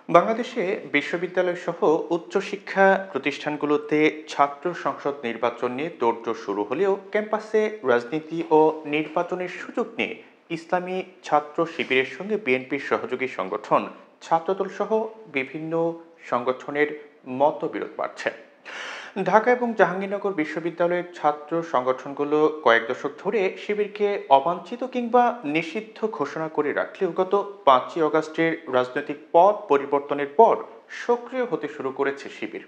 বাংলাদেশে বিশ্ববিদ্যালয়সহ উচ্চশিক্ষা প্রতিষ্ঠানগুলোতে ছাত্র সংসদ নির্বাচন নিয়ে তোড়জোড় শুরু হলেও ক্যাম্পাসে রাজনীতি ও নির্বাচনের সুযোগ নিয়ে ইসলামী ছাত্র শিবিরের সঙ্গে বিএনপির সহযোগী সংগঠন ছাত্রদল সহ বিভিন্ন সংগঠনের মতবিরোধ বাড়ছে। ঢাকা এবং জাহাঙ্গীরনগর বিশ্ববিদ্যালয়ের ছাত্র সংগঠনগুলো কয়েক দশক ধরে শিবিরকে অবাঞ্ছিত কিংবা নিষিদ্ধ ঘোষণা করে রাখলেও গত 5ই আগস্টের রাজনৈতিক পথ পরিবর্তনের পর সক্রিয় হতে শুরু করেছে শিবির।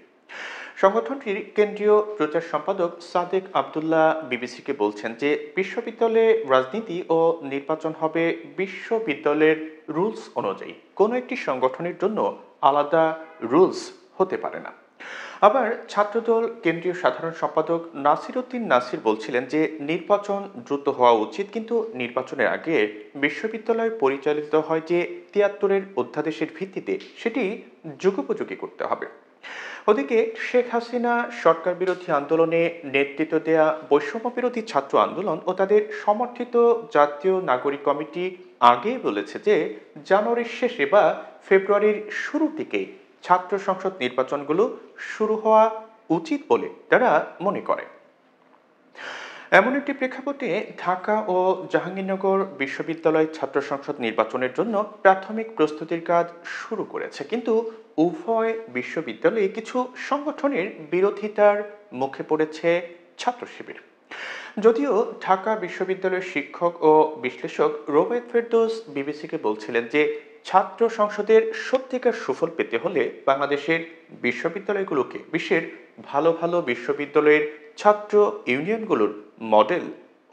সংগঠনটির কেন্দ্রীয় প্রচার সম্পাদক সাদেক আবদুল্লাহ বিবিসিকে বলছেন যে বিশ্ববিদ্যালয়ে রাজনীতি ও নির্বাচন হবে বিশ্ববিদ্যালয়ের রুলস অনুযায়ী, কোনো একটি সংগঠনের জন্য আলাদা রুলস হতে পারে না। আবার ছাত্রদল কেন্দ্রীয় সাধারণ সম্পাদক নাসির উদ্দিন নাসির বলছিলেন যে নির্বাচন দ্রুত হওয়া উচিত, কিন্তু নির্বাচনের আগে বিশ্ববিদ্যালয় পরিচালিত হয় যে 73-এর অধ্যাদেশের ভিত্তিতে সেটি যুগোপযোগী করতে হবে। ওদিকে শেখ হাসিনা সরকার বিরোধী আন্দোলনে নেতৃত্ব দেয়া বৈষম্য বিরোধী ছাত্র আন্দোলন ও তাদের সমর্থিত জাতীয় নাগরিক কমিটি আগেই বলেছে যে জানুয়ারির শেষে বা ফেব্রুয়ারির শুরুর দিকে ছাত্র সংসদ নির্বাচনগুলো শুরু হওয়া উচিত বলে তারা মনে করে। এমন একটি প্রেক্ষাপটে ঢাকা ও জাহাঙ্গীরনগর বিশ্ববিদ্যালয় ছাত্র সংসদ নির্বাচনের জন্য প্রাথমিক প্রস্তুতির কাজ শুরু করেছে, কিন্তু উভয় বিশ্ববিদ্যালয়ে কিছু সংগঠনের বিরোধিতার মুখে পড়েছে ছাত্র শিবির। যদিও ঢাকা বিশ্ববিদ্যালয়ের শিক্ষক ও বিশ্লেষক রোবেদ ফেরদৌস বিবিসিকে বলছিলেন যে ছাত্র সংসদের সত্যিকার সুফল পেতে হলে বাংলাদেশের বিশ্ববিদ্যালয়গুলোকে বিশ্বের ভালো ভালো বিশ্ববিদ্যালয়ের ছাত্র ইউনিয়নগুলোর মডেল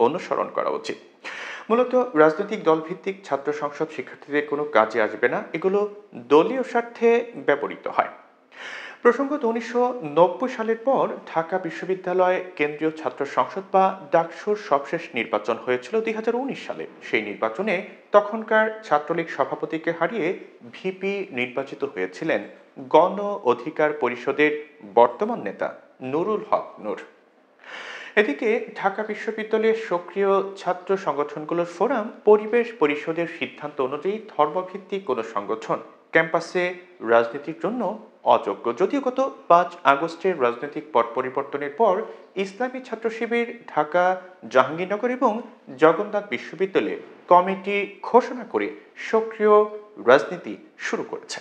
অনুসরণ করা উচিত। মূলত রাজনৈতিক দলভিত্তিক ছাত্র সংসদ শিক্ষার্থীদের কোনো কাজে আসবে না, এগুলো দলীয় স্বার্থে ব্যবহৃত হয়। প্রসঙ্গত 1990 সালের পর ঢাকা বিশ্ববিদ্যালয় কেন্দ্রীয় ছাত্র সংসদ বা ডাকসুর সবশেষ নির্বাচন হয়েছিল 2019 সালে। সেই নির্বাচনে তখনকার ছাত্রলীগ সভাপতিকে হারিয়ে ভিপি নির্বাচিত হয়েছিলেন গণ অধিকার পরিষদের বর্তমান নেতা নুরুল হক নূর। এদিকে ঢাকা বিশ্ববিদ্যালয়ের সক্রিয় ছাত্র সংগঠনগুলোর ফোরাম পরিবেশ পরিষদের সিদ্ধান্ত অনুযায়ী ধর্মভিত্তিক কোনো সংগঠন ক্যাম্পাসে রাজনীতির জন্য অযোগ্য। যদিও গত 5 আগস্টের রাজনৈতিক পট পরিবর্তনের পর ইসলামী ছাত্র শিবির ঢাকা, জাহাঙ্গীরনগর এবং জগন্নাথ বিশ্ববিদ্যালয়ে কমিটি ঘোষণা করে সক্রিয় রাজনীতি শুরু করেছে।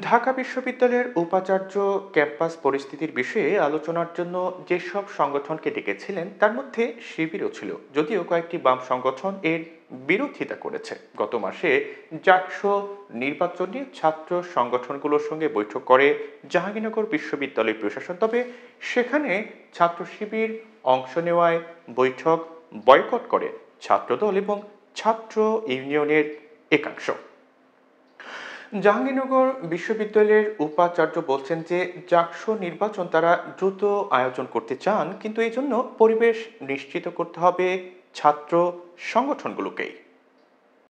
ঢাকা বিশ্ববিদ্যালয়ের উপাচার্য ক্যাম্পাস পরিস্থিতির বিষয়ে আলোচনার জন্য যেসব সংগঠনকে ডেকেছিলেন তার মধ্যে শিবিরও ছিল, যদিও কয়েকটি বাম সংগঠন এর বিরোধিতা করেছে। গত মাসে জাকসু নির্বাচন নিয়ে ছাত্র সংগঠনগুলোর সঙ্গে বৈঠক করে জাহাঙ্গীরনগর বিশ্ববিদ্যালয় প্রশাসন, তবে সেখানে ছাত্র শিবির অংশ নেওয়ায় বৈঠক বয়কট করে ছাত্রদল এবং ছাত্র ইউনিয়নের একাংশ। জাহাঙ্গীরনগর বিশ্ববিদ্যালয়ের উপাচার্য বলছেন যে জাকসু নির্বাচন তারা দ্রুত আয়োজন করতে চান, কিন্তু এই জন্য পরিবেশ নিশ্চিত করতে হবে ছাত্র সংগঠনগুলোকেই।